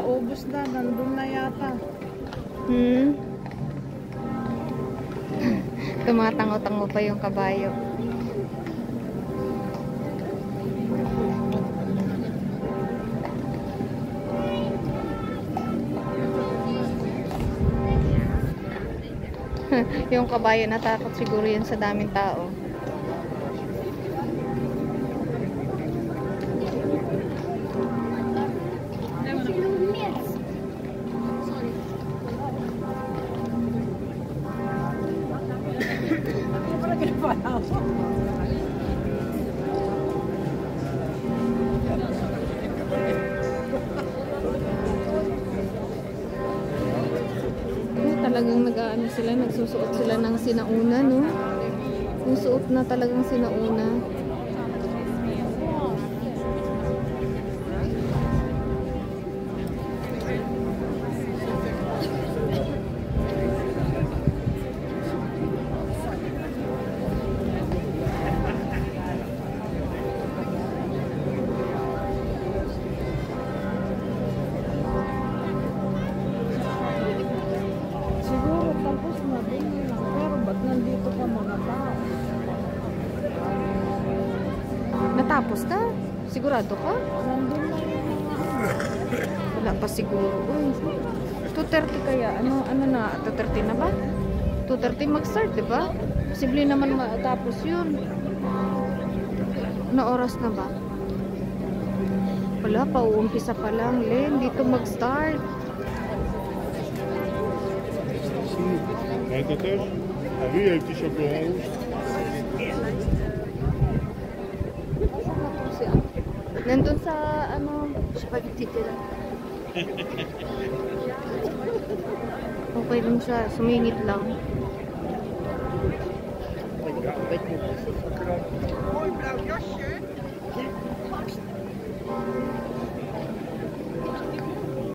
naubos na. Nandun na yata. Tumatango-tango pa yung kabayo. Yung kabayo natakot siguro yun sa daming tao. Talagang nag-aano sila, nagsusuot sila ng sinauna, no? Yung suot na talagang sinauna. Natapos na? Sigurado ka? Wala pa siguro. Uy, 2:30 kaya. Ano na? 2:30 na ba? 2:30 mag-start, diba? Posible naman matapos yun. Ano oras na ba? Wala pa, uumpisa pa lang. Len, dito mag-start. 24. Ah oui, il y a un petit chaperon rouge. Nandun sa, ano, spaghetti lang. Okay lang siya, sumingit lang.